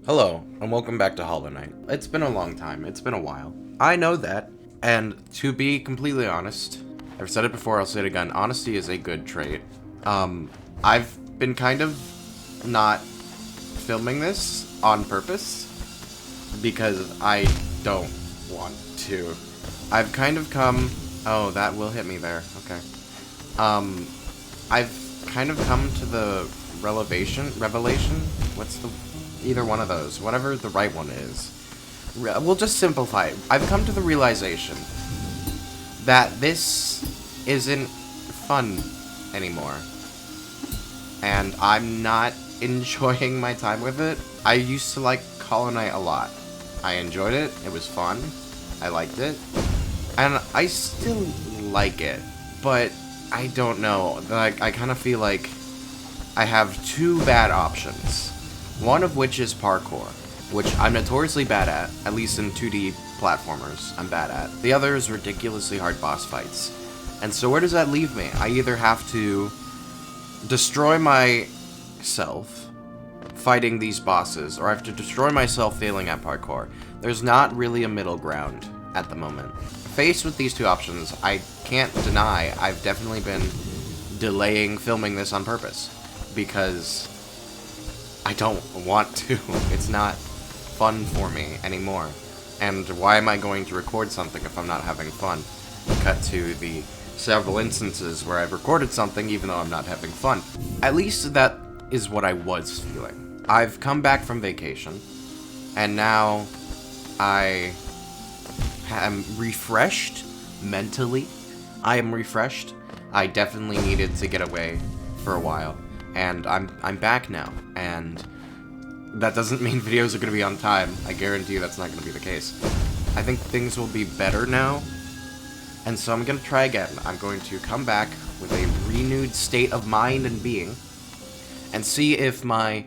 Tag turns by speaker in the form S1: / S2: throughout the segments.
S1: Hello, and welcome back to Hollow Knight. It's been a long time, it's been a while. I know that, and to be completely honest, I've said it before, I'll say it again, honesty is a good trait. I've been kind of not filming this on purpose, because I don't want to. I've kind of come... Oh, that will hit me there, okay. I've kind of come to the revelation? What's the... Either one of those, whatever the right one is. We'll just simplify it. I've come to the realization that this isn't fun anymore. And I'm not enjoying my time with it. I used to like Hollow Knight a lot. I enjoyed it, it was fun, I liked it. And I still like it, but I don't know. Like, I kind of feel like I have two bad options. One of which is parkour, which I'm notoriously bad at least in 2D platformers, I'm bad at. The other is ridiculously hard boss fights. And so where does that leave me? I either have to destroy myself fighting these bosses, or I have to destroy myself failing at parkour. There's not really a middle ground at the moment. Faced with these two options, I can't deny I've definitely been delaying filming this on purpose, because I don't want to. It's not fun for me anymore. And why am I going to record something if I'm not having fun? Cut to the several instances where I've recorded something even though I'm not having fun. At least that is what I was feeling. I've come back from vacation, and now I am refreshed mentally. I am refreshed. I definitely needed to get away for a while. And I'm back now, and that doesn't mean videos are going to be on time. I guarantee you that's not going to be the case. I think things will be better now, and so I'm going to try again. I'm going to come back with a renewed state of mind and being, and see if my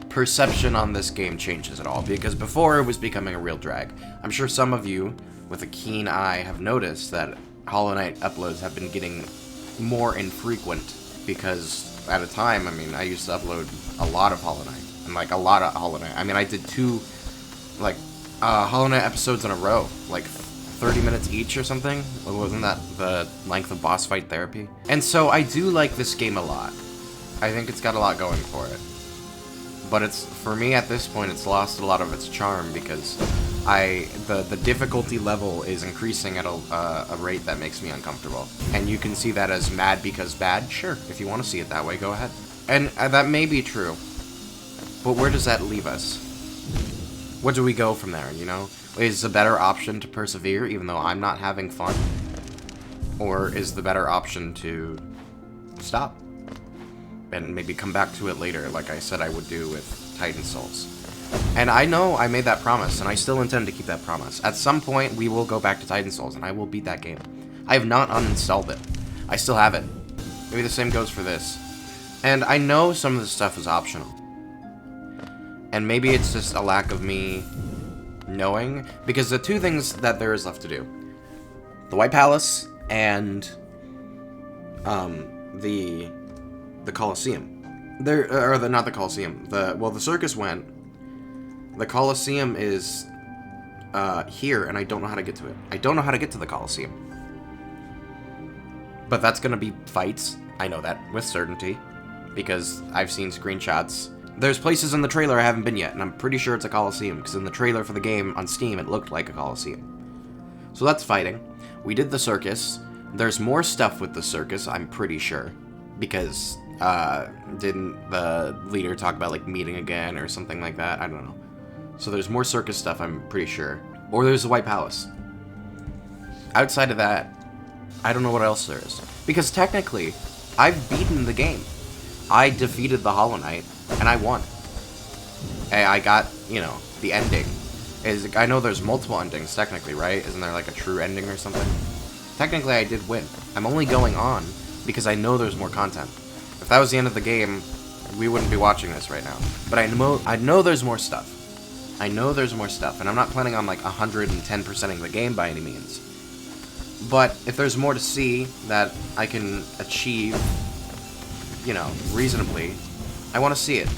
S1: perception on this game changes at all, because before it was becoming a real drag. I'm sure some of you, with a keen eye, have noticed that Hollow Knight uploads have been getting more infrequent, because at a time, I mean, I used to upload a lot of Hollow Knight, and like a lot of Hollow Knight. I mean, I did two, like, Hollow Knight episodes in a row, like 30 minutes each or something. Wasn't that the length of boss fight therapy? And so I do like this game a lot. I think it's got a lot going for it. But it's, for me at this point, it's lost a lot of its charm, because the difficulty level is increasing at a rate that makes me uncomfortable. And you can see that as mad because bad. Sure, if you want to see it that way, go ahead. And that may be true. But where does that leave us? Where do we go from there, you know? Is the better option to persevere even though I'm not having fun? Or is the better option to stop? And maybe come back to it later, like I said I would do with Titan Souls. And I know I made that promise, and I still intend to keep that promise. At some point, we will go back to Titan Souls, and I will beat that game. I have not uninstalled it. I still have it. Maybe the same goes for this. And I know some of the stuff is optional. And maybe it's just a lack of me knowing, because the two things that there is left to do. The White Palace and the Colosseum. Not the Colosseum. The circus went. The Colosseum is here, and I don't know how to get to it. I don't know how to get to the Colosseum. But that's gonna be fights. I know that with certainty, because I've seen screenshots. There's places in the trailer I haven't been yet, and I'm pretty sure it's a Colosseum, because in the trailer for the game on Steam, it looked like a Colosseum. So that's fighting. We did the circus. There's more stuff with the circus, I'm pretty sure, because didn't the leader talk about like meeting again or something like that? I don't know. So there's more circus stuff, I'm pretty sure. Or there's the White Palace. Outside of that, I don't know what else there is. Because technically, I've beaten the game. I defeated the Hollow Knight, and I won. I got, you know, the ending. I know there's multiple endings, technically, right? Isn't there like a true ending or something? Technically, I did win. I'm only going on because I know there's more content. If that was the end of the game, we wouldn't be watching this right now. But I know there's more stuff. I know there's more stuff, and I'm not planning on like 110%ing the game by any means. But if there's more to see that I can achieve, you know, reasonably, I want to see it.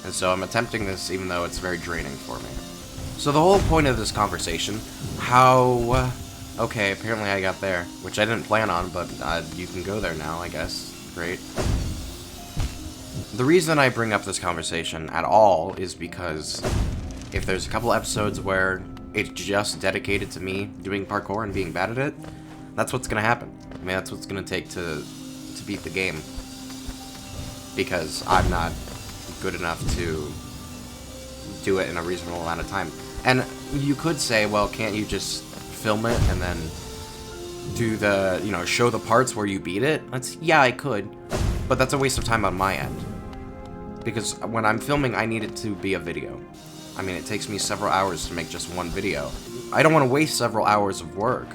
S1: And so I'm attempting this even though it's very draining for me. So the whole point of this conversation, okay, apparently I got there, which I didn't plan on, but you can go there now, I guess. Great. The reason I bring up this conversation at all is because if there's a couple episodes where it's just dedicated to me doing parkour and being bad at it, that's what's gonna happen. I mean, that's what's gonna take to beat the game. Because I'm not good enough to do it in a reasonable amount of time. And you could say, well, can't you just film it and then do the, show the parts where you beat it? Yeah, I could. But that's a waste of time on my end. Because when I'm filming, I need it to be a video. I mean, it takes me several hours to make just one video. I don't want to waste several hours of work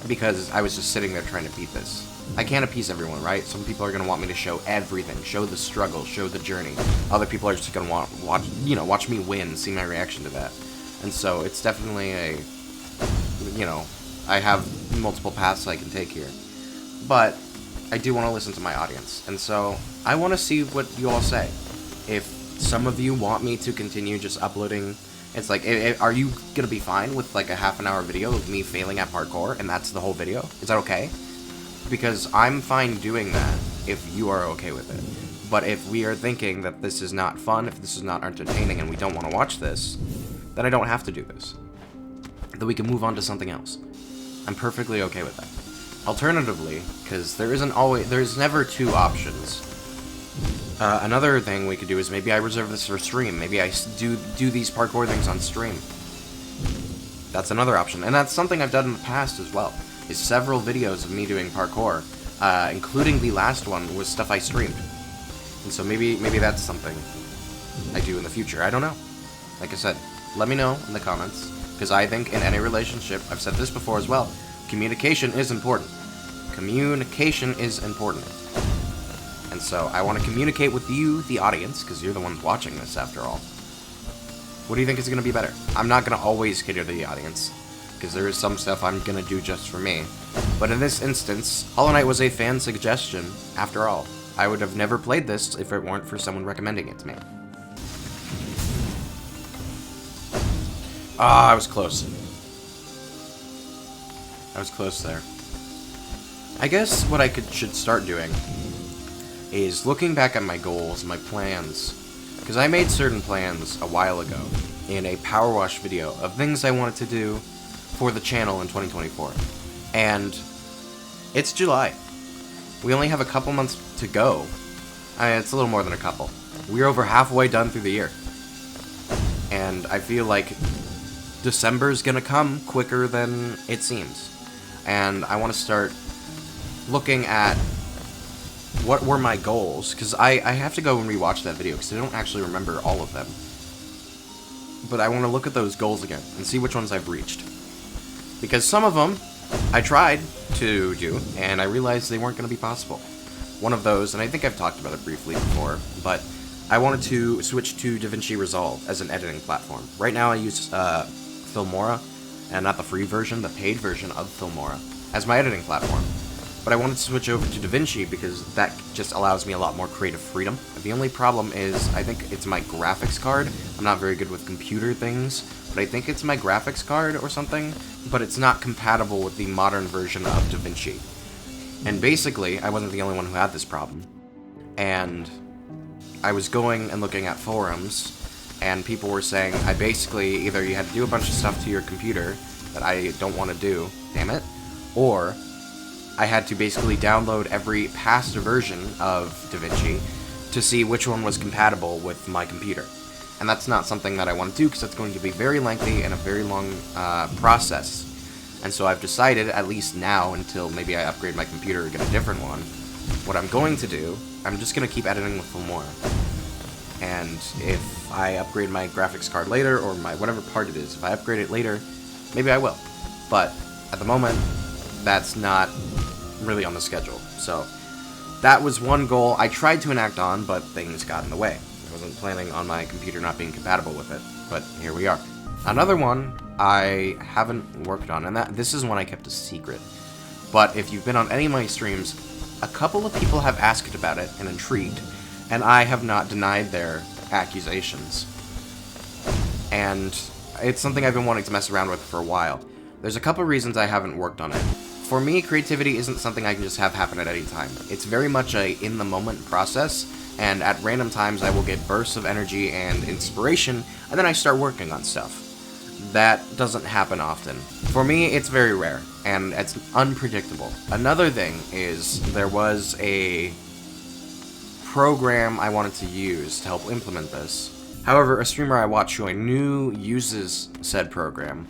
S1: because I was just sitting there trying to beat this. I can't appease everyone, right? Some people are going to want me to show everything, show the struggle, show the journey. Other people are just going to watch me win, see my reaction to that. And so it's definitely I have multiple paths I can take here. But I do want to listen to my audience. And so I want to see what you all say. If some of you want me to continue just uploading, it's like, are you going to be fine with like a half an hour video of me failing at parkour and that's the whole video? Is that okay? Because I'm fine doing that if you are okay with it. But if we are thinking that this is not fun, if this is not entertaining and we don't want to watch this, then I don't have to do this. Then we can move on to something else. I'm perfectly okay with that. Alternatively, because there's never two options. Another thing we could do is maybe I reserve this for stream. Maybe I do these parkour things on stream. That's another option. And that's something I've done in the past as well. Is several videos of me doing parkour, including the last one was stuff I streamed. And so maybe that's something I do in the future. I don't know. Like I said, let me know in the comments, because I think in any relationship, I've said this before as well, communication is important. Communication is important. And so I want to communicate with you, the audience, because you're the ones watching this after all. What do you think is going to be better? I'm not going to always cater to the audience, because there is some stuff I'm going to do just for me. But in this instance, Hollow Knight was a fan suggestion, after all. I would have never played this if it weren't for someone recommending it to me. I was close. I was close there. I guess what I should start doing is looking back at my goals, my plans, because I made certain plans a while ago in a power wash video of things I wanted to do for the channel in 2024. And it's July. We only have a couple months to go. It's a little more than a couple. We're over halfway done through the year. And I feel like December's gonna come quicker than it seems. And I want to start looking at what were my goals, because I have to go and rewatch that video because I don't actually remember all of them. But I want to look at those goals again and see which ones I've reached. Because some of them I tried to do, and I realized they weren't going to be possible. One of those, and I think I've talked about it briefly before, but I wanted to switch to DaVinci Resolve as an editing platform. Right now I use Filmora, and not the free version, the paid version of Filmora, as my editing platform. But I wanted to switch over to DaVinci because that just allows me a lot more creative freedom. The only problem is, I think it's my graphics card. I'm not very good with computer things, but I think it's my graphics card or something, but it's not compatible with the modern version of DaVinci. And basically, I wasn't the only one who had this problem. And I was going and looking at forums, and people were saying, I basically, either you had to do a bunch of stuff to your computer that I don't want to do, damn it, or I had to basically download every past version of DaVinci to see which one was compatible with my computer. And that's not something that I want to do because it's going to be very lengthy and a very long process. And so I've decided, at least now, until maybe I upgrade my computer or get a different one, what I'm going to do, I'm just going to keep editing with Filmora. And if I upgrade my graphics card later, or my whatever part it is, if I upgrade it later, maybe I will. But at the moment, that's not really on the schedule. So that was one goal I tried to enact on, but things got in the way. I wasn't planning on my computer not being compatible with it, but here we are. Another one I haven't worked on, and this is one I kept a secret, but if you've been on any of my streams, a couple of people have asked about it and intrigued, and I have not denied their accusations. And it's something I've been wanting to mess around with for a while. There's a couple reasons I haven't worked on it. For me, creativity isn't something I can just have happen at any time. It's very much a in-the-moment process, and at random times I will get bursts of energy and inspiration, and then I start working on stuff. That doesn't happen often. For me, it's very rare, and it's unpredictable. Another thing is, there was a program I wanted to use to help implement this. However, a streamer I watch who I knew uses said program,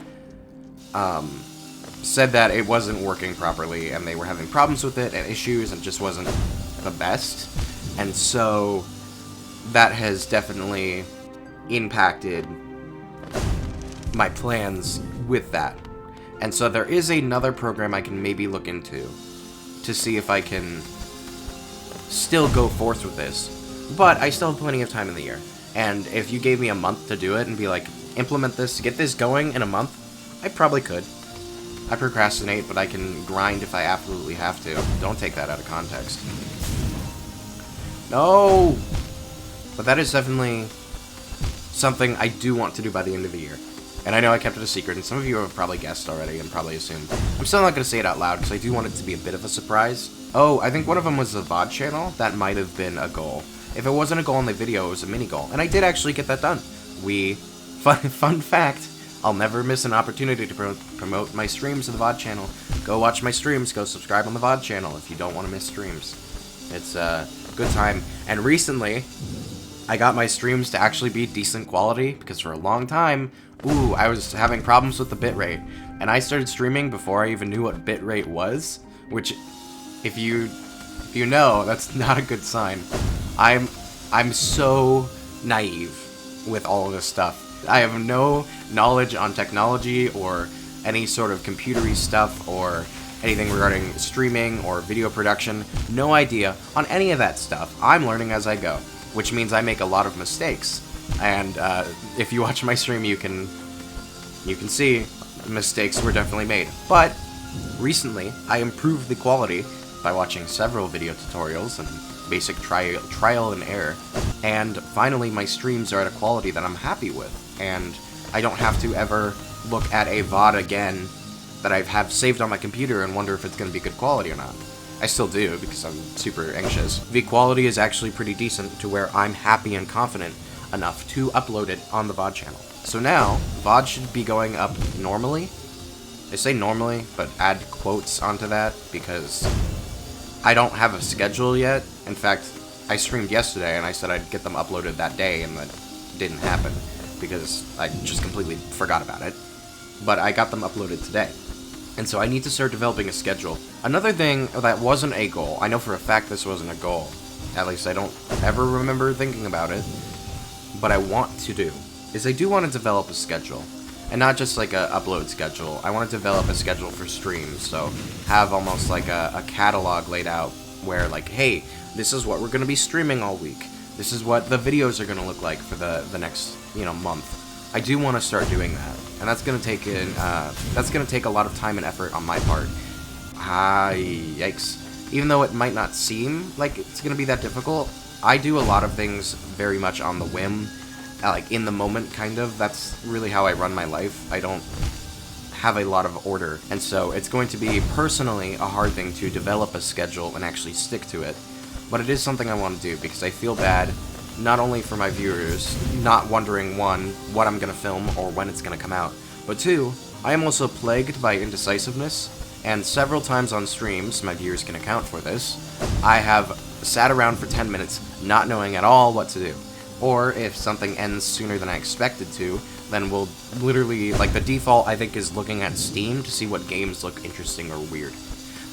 S1: said that it wasn't working properly, and they were having problems with it, and issues, and just wasn't the best. And so, that has definitely impacted my plans with that. And so there is another program I can maybe look into to see if I can still go forth with this. But I still have plenty of time in the year. And if you gave me a month to do it and be like, implement this, get this going in a month, I probably could. I procrastinate, but I can grind if I absolutely have to. Don't take that out of context. No! But that is definitely something I do want to do by the end of the year. And I know I kept it a secret, and some of you have probably guessed already and probably assumed. I'm still not going to say it out loud, because I do want it to be a bit of a surprise. Oh, I think one of them was the VOD channel. That might have been a goal. If it wasn't a goal in the video, it was a mini goal. And I did actually get that done. Fun fact, I'll never miss an opportunity to promote my streams to the VOD channel. Go watch my streams, go subscribe on the VOD channel if you don't want to miss streams. It's a good time. And recently, I got my streams to actually be decent quality, because for a long time, I was having problems with the bitrate. And I started streaming before I even knew what bitrate was, which, if you know, that's not a good sign. I'm so naive with all of this stuff. I have no knowledge on technology or any sort of computery stuff or anything regarding streaming or video production. No idea on any of that stuff. I'm learning as I go, which means I make a lot of mistakes. And if you watch my stream, you can see mistakes were definitely made. But recently, I improved the quality by watching several video tutorials and basic trial and error. And finally, my streams are at a quality that I'm happy with. And I don't have to ever look at a VOD again that I have saved on my computer and wonder if it's going to be good quality or not. I still do, because I'm super anxious. The quality is actually pretty decent to where I'm happy and confident enough to upload it on the VOD channel. So now, VOD should be going up normally. I say normally, but add quotes onto that, because I don't have a schedule yet. In fact, I streamed yesterday, and I said I'd get them uploaded that day, and that didn't happen, because I just completely forgot about it. But I got them uploaded today. And so I need to start developing a schedule. Another thing that wasn't a goal, I know for a fact this wasn't a goal, at least I don't ever remember thinking about it, but I want to do, is I do want to develop a schedule. And not just like a upload schedule. I want to develop a schedule for streams, so have almost like a catalog laid out where like, hey, this is what we're going to be streaming all week. This is what the videos are going to look like for the next, month. I do want to start doing that, and that's going to take a lot of time and effort on my part. Yikes. Even though it might not seem like it's going to be that difficult, I do a lot of things very much on the whim, like in the moment kind of. That's really how I run my life. I don't have a lot of order, and so it's going to be personally a hard thing to develop a schedule and actually stick to it. But it is something I want to do because I feel bad, not only for my viewers, not wondering, one, what I'm going to film or when it's going to come out, but two, I am also plagued by indecisiveness, and several times on streams, my viewers can account for this, I have sat around for 10 minutes not knowing at all what to do. Or if something ends sooner than I expected to, then we'll literally, like the default I think is looking at Steam to see what games look interesting or weird.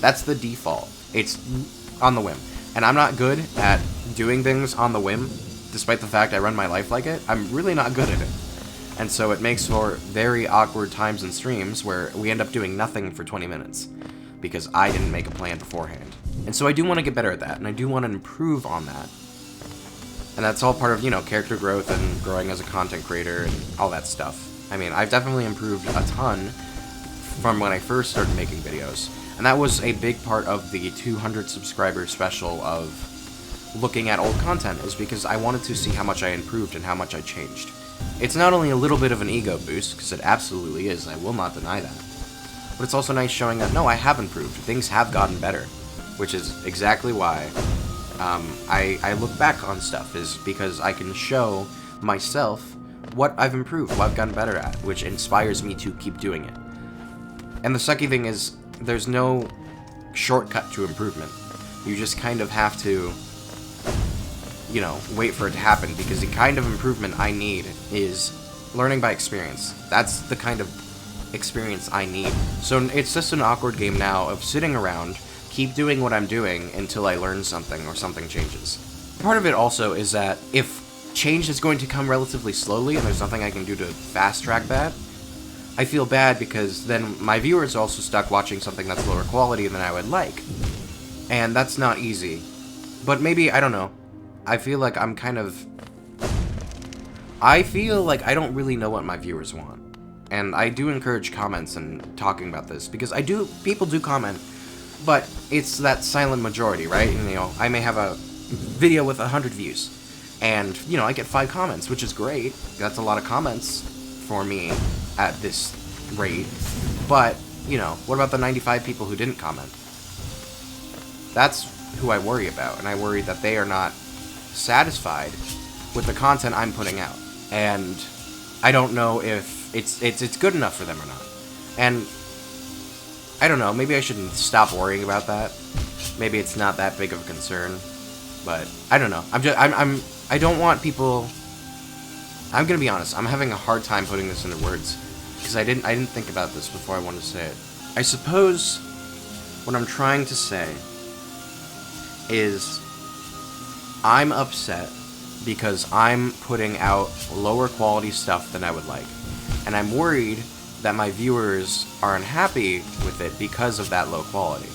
S1: That's the default. It's on the whim. And I'm not good at doing things on the whim, despite the fact I run my life like it. I'm really not good at it. And so it makes for very awkward times in streams where we end up doing nothing for 20 minutes, because I didn't make a plan beforehand. And so I do want to get better at that, and I do want to improve on that. And that's all part of, character growth and growing as a content creator and all that stuff. I mean, I've definitely improved a ton from when I first started making videos. And that was a big part of the 200 subscriber special of looking at old content is because I wanted to see how much I improved and how much I changed. It's not only a little bit of an ego boost, because it absolutely is, I will not deny that, but it's also nice showing that, no, I have improved, things have gotten better, which is exactly why I look back on stuff, is because I can show myself what I've improved, what I've gotten better at, which inspires me to keep doing it. And the sucky thing is, there's no shortcut to improvement. You just kind of have to, you know, wait for it to happen, because the kind of improvement I need is learning by experience. That's the kind of experience I need. So it's just an awkward game now of sitting around, keep doing what I'm doing until I learn something or something changes. Part of it also is that if change is going to come relatively slowly and there's nothing I can do to fast track that, I feel bad, because then my viewers are also stuck watching something that's lower quality than I would like. And that's not easy. But maybe, I don't know, I feel like I feel like I don't really know what my viewers want. And I do encourage comments and talking about this, because people do comment, but it's that silent majority, right? And, you know, I may have a video with 100 views, and, you know, I get 5 comments, which is great. That's a lot of comments for me at this rate. But, you know, what about the 95 people who didn't comment? That's who I worry about, and I worry that they are not satisfied with the content I'm putting out. And I don't know if it's good enough for them or not. And I don't know, maybe I shouldn't stop worrying about that. Maybe it's not that big of a concern, but I don't know. I don't want people. I'm gonna be honest. I'm having a hard time putting this into words, because I didn't think about this before I wanted to say it. I suppose what I'm trying to say is I'm upset because I'm putting out lower quality stuff than I would like. And I'm worried that my viewers are unhappy with it because of that low quality.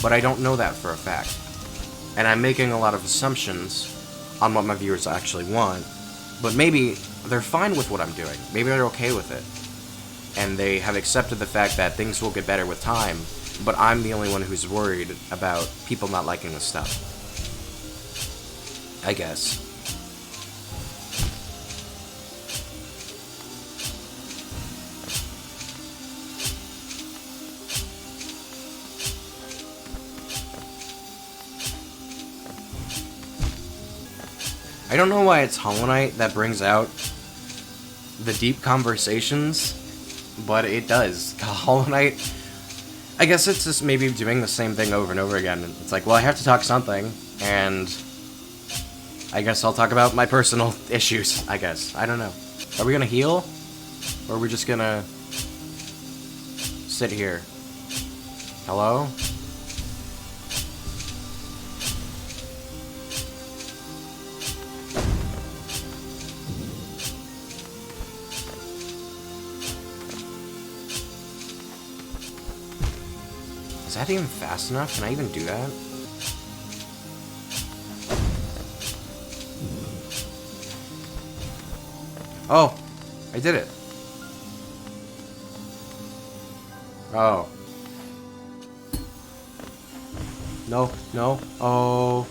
S1: But I don't know that for a fact. And I'm making a lot of assumptions on what my viewers actually want. But maybe they're fine with what I'm doing. Maybe they're okay with it. And they have accepted the fact that things will get better with time. But I'm the only one who's worried about people not liking this stuff. I guess. I don't know why it's Hollow Knight that brings out the deep conversations, but it does. Hollow Knight, I guess it's just maybe doing the same thing over and over again. It's like, well, I have to talk something, and I guess I'll talk about my personal issues, I guess. I don't know. Are we gonna heal? Or are we just gonna sit here? Hello? Is that even fast enough? Can I even do that? Oh, I did it. Oh. No, no, oh.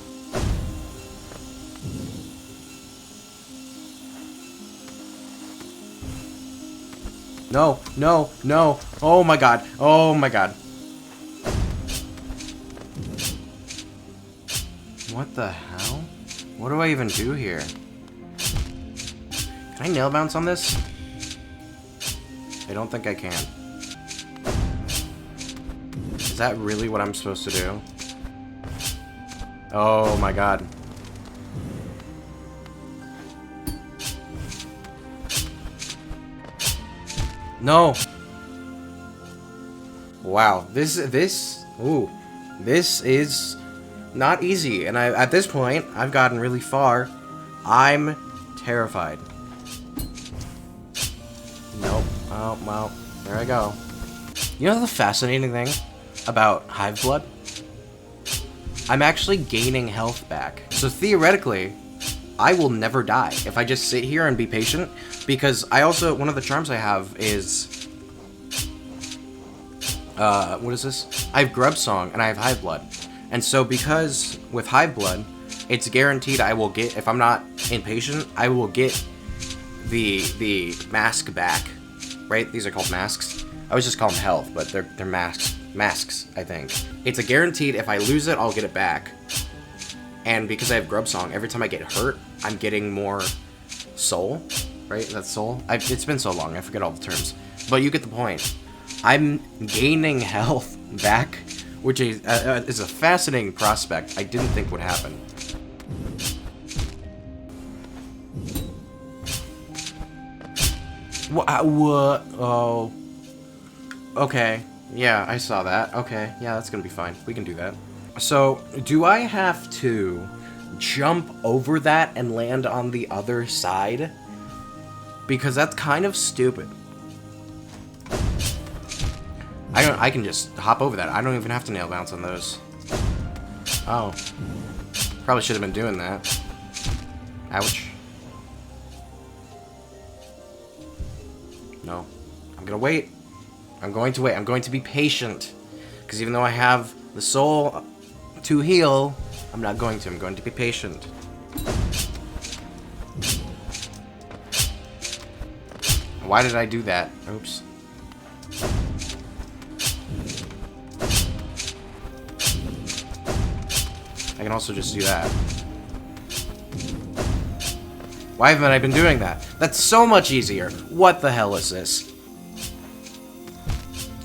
S1: No, no, no. Oh my god. Oh my god. What the hell? What do I even do here? Can I nail bounce on this? I don't think I can. Is that really what I'm supposed to do? Oh my god. No! Wow, this is not easy, and at this point, I've gotten really far. I'm terrified. Nope. Oh, well, there I go. You know the fascinating thing about Hive Blood? I'm actually gaining health back. So theoretically, I will never die if I just sit here and be patient, because I also, one of the charms I have is, what is this? I have Grub Song and I have Hive Blood. And so because with Hive Blood, it's guaranteed I will get, if I'm not impatient, I will get the mask back, right? These are called masks. I was just calling them health, but they're masks, I think. It's a guaranteed, if I lose it, I'll get it back. And because I have Grub Song, every time I get hurt, I'm getting more soul, right? That's soul? It's been so long, I forget all the terms. But you get the point. I'm gaining health back, which is a fascinating prospect I didn't think would happen. What? Oh. Okay. Yeah, I saw that. Okay. Yeah, that's gonna be fine. We can do that. So, do I have to jump over that and land on the other side? Because that's kind of stupid. I can just hop over that. I don't even have to nail bounce on those. Oh. Probably should have been doing that. Ouch. No. I'm gonna wait. I'm going to wait. I'm going to be patient. Because even though I have the soul to heal, I'm not going to. I'm going to be patient. Why did I do that? Oops. I can also just do that. Why haven't I been doing that? That's so much easier. What the hell is this?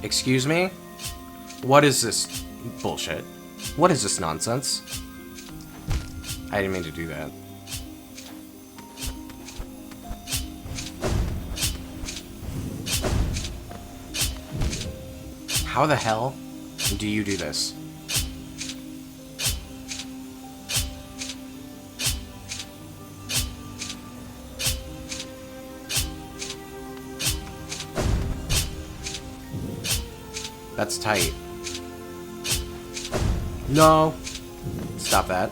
S1: Excuse me? What is this bullshit? What is this nonsense? I didn't mean to do that. How the hell do you do this? That's tight. No. Stop that.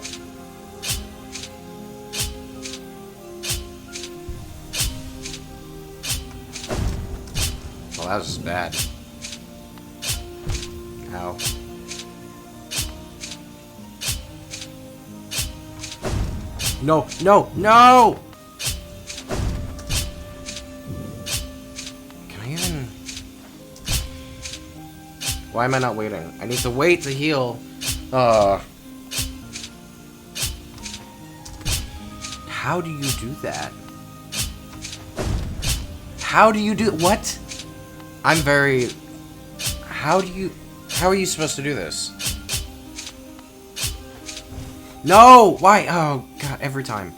S1: Well, that was just bad. Ow. No, no, no! Can I even... Why am I not waiting? I need to wait to heal. How do you do that? How do you do... What? I'm very... How are you supposed to do this? No! Why? Oh, God, every time.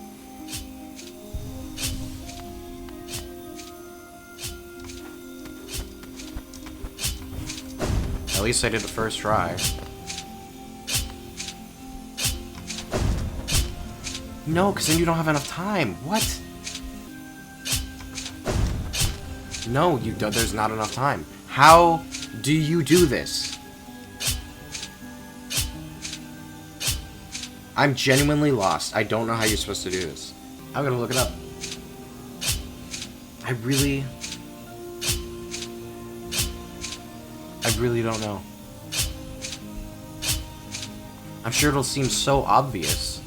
S1: At least I did the first try. No, because then you don't have enough time. What? No, there's not enough time. How do you do this? I'm genuinely lost. I don't know how you're supposed to do this. I'm gonna look it up. I really don't know. I'm sure it'll seem so obvious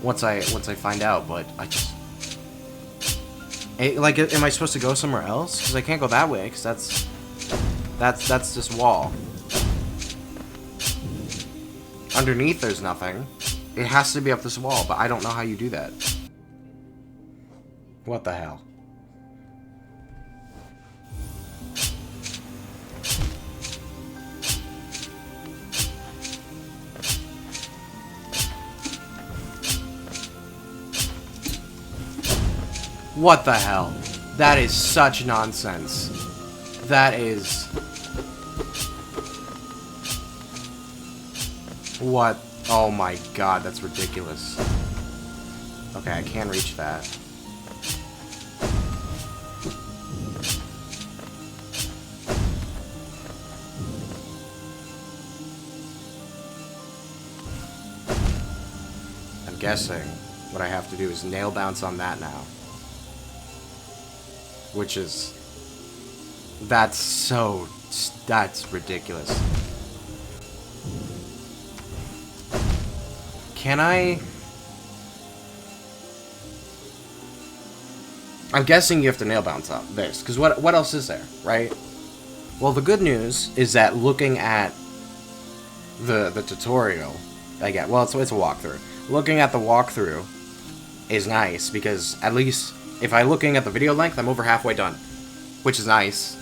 S1: once I find out, but I just... Like, am I supposed to go somewhere else? Because I can't go that way, because that's this wall. Underneath, there's nothing. It has to be up this wall, but I don't know how you do that. What the hell? What the hell? That is such nonsense. That is... What? Oh my god, that's ridiculous. Okay, I can reach that. I'm guessing what I have to do is nail bounce on that now. Which is... That's ridiculous. Can I... I'm guessing you have to nail bounce on this, because what else is there, right? Well, the good news is that looking at the tutorial, I get, well, it's a walkthrough. Looking at the walkthrough is nice, because at least if I'm looking at the video length, I'm over halfway done, which is nice.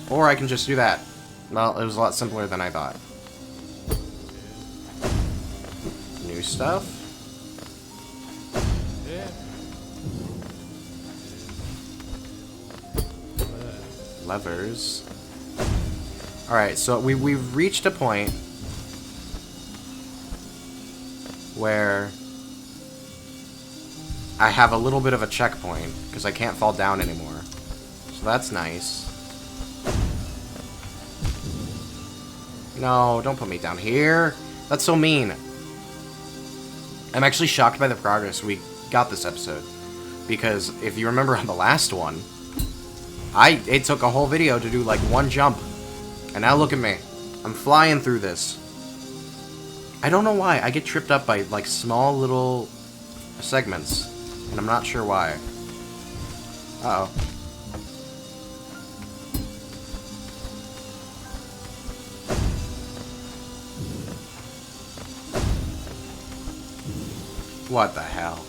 S1: Or I can just do that. Well, it was a lot simpler than I thought. New stuff. Levers. Alright, so we've reached a point where I have a little bit of a checkpoint, because I can't fall down anymore. So that's nice. No, don't put me down here. That's so mean. I'm actually shocked by the progress we got this episode. Because if you remember on the last one, it took a whole video to do like one jump. And now look at me. I'm flying through this. I don't know why. I get tripped up by like small little segments. And I'm not sure why. Uh-oh. What the hell?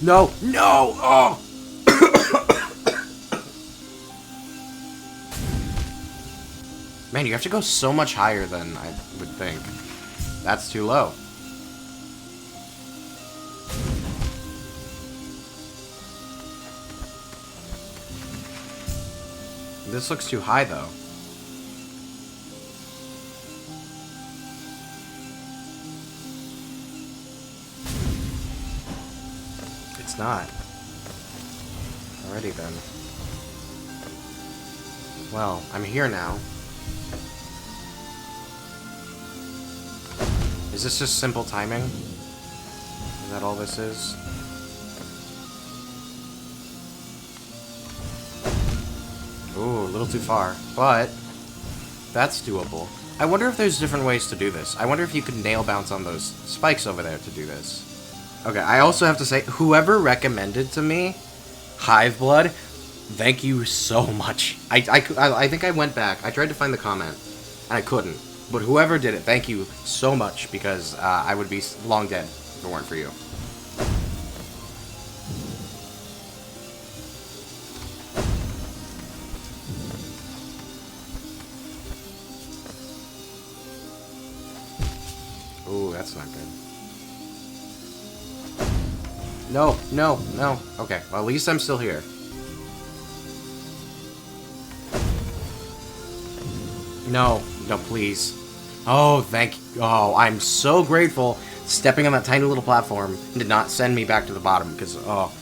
S1: No! No! Oh! Man, you have to go so much higher than I would think. That's too low. This looks too high, though. It's not. Alrighty then. Well, I'm here now. Is this just simple timing? Is that all this is? Ooh, a little too far. But that's doable. I wonder if there's different ways to do this. I wonder if you could nail bounce on those spikes over there to do this. Okay, I also have to say, whoever recommended to me Hive Blood, thank you so much. I think I went back. I tried to find the comment, and I couldn't. But whoever did it, thank you so much, because I would be long dead if it weren't for you. Ooh, that's not good. No, no, no. Okay, well, at least I'm still here. No, no, please. Oh, thank you. Oh, I'm so grateful stepping on that tiny little platform did not send me back to the bottom, because, oh.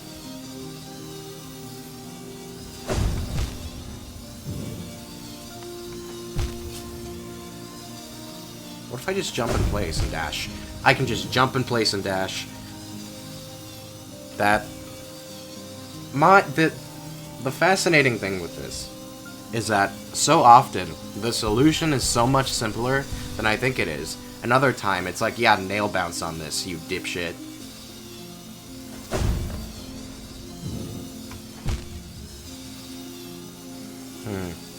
S1: What if I just jump in place and dash? I can just jump in place and dash. The fascinating thing with this is that so often the solution is so much simpler than I think it is. Another time it's like, yeah, nail bounce on this, you dipshit.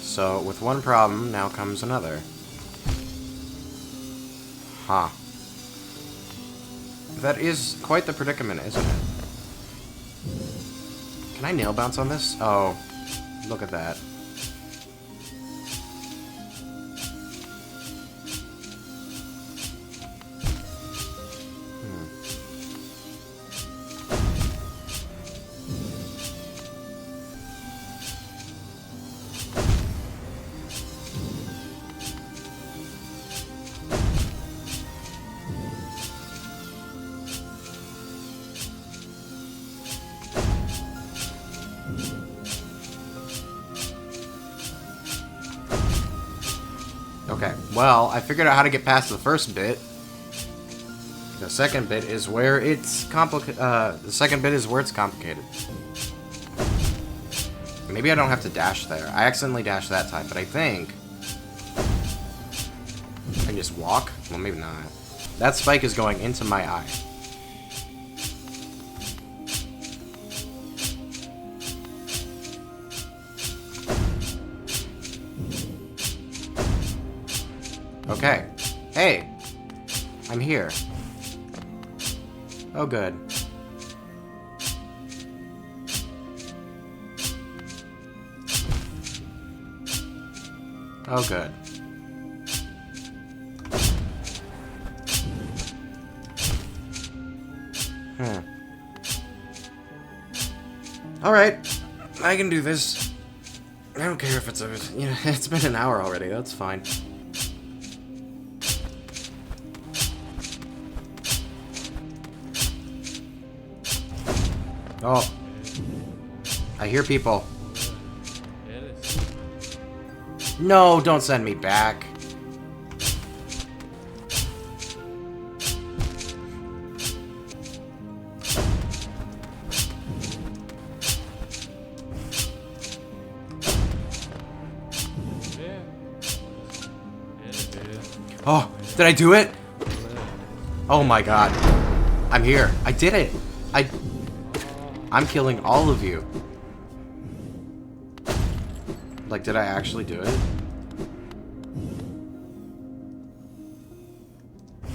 S1: So with one problem now comes another. Huh. That is quite the predicament, isn't it? Can I nail bounce on this? Oh, look at that. Okay, well, I figured out how to get past the first bit. The second bit is where it's complicated. Maybe I don't have to dash there. I accidentally dashed that time, but I think I can just walk? Well, maybe not. That spike is going into my eye. Okay. Hey! I'm here. Oh, good. Oh, good. Alright. I can do this. I don't care if it's a... You know, it's been an hour already. That's fine. Oh. I hear people. No, don't send me back. Oh, did I do it? Oh my god. I'm here. I did it. I'm killing all of you. Like, did I actually do it?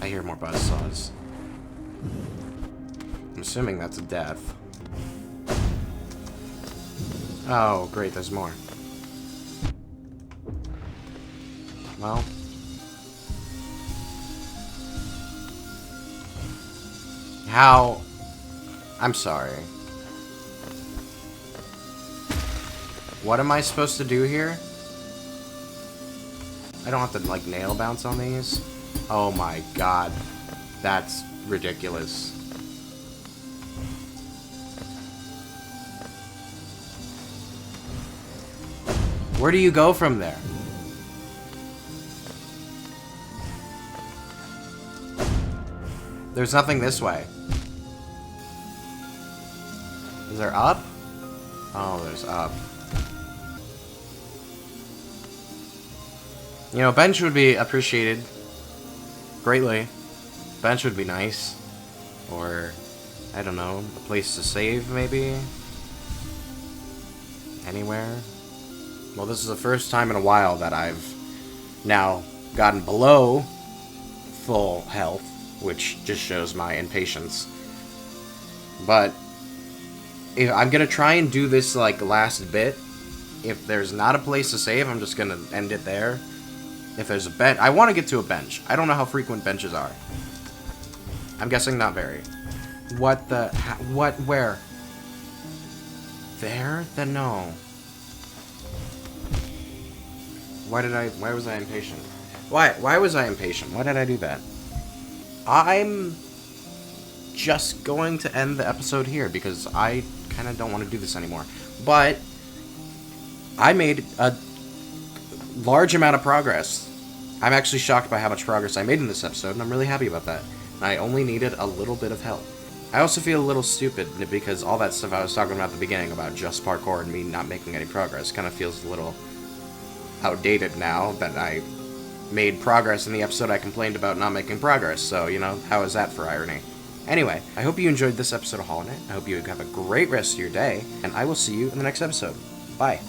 S1: I hear more buzzsaws. I'm assuming that's a death. Oh, great, there's more. Well. How? I'm sorry. What am I supposed to do here? I don't have to, like, nail bounce on these? Oh my god. That's ridiculous. Where do you go from there? There's nothing this way. Is there up? Oh, there's up. You know, bench would be appreciated greatly. Bench would be nice. Or, I don't know, a place to save, maybe? Anywhere? Well, this is the first time in a while that I've now gotten below full health, which just shows my impatience. But if I'm gonna try and do this, like, last bit. If there's not a place to save, I'm just gonna end it there. If there's a bench, I want to get to a bench. I don't know how frequent benches are. I'm guessing not very. What the? What? Where? There? Then no. Why was I impatient? Why was I impatient? Why did I do that? I'm just going to end the episode here because I kind of don't want to do this anymore. But I made a large amount of progress. I'm actually shocked by how much progress I made in this episode, and I'm really happy about that. I only needed a little bit of help. I also feel a little stupid because all that stuff I was talking about at the beginning about just parkour and me not making any progress kind of feels a little outdated now that I made progress in the episode I complained about not making progress. So, you know, how is that for irony? Anyway, I hope you enjoyed this episode of Hollow Knight. I hope you have a great rest of your day, and I will see you in the next episode. Bye.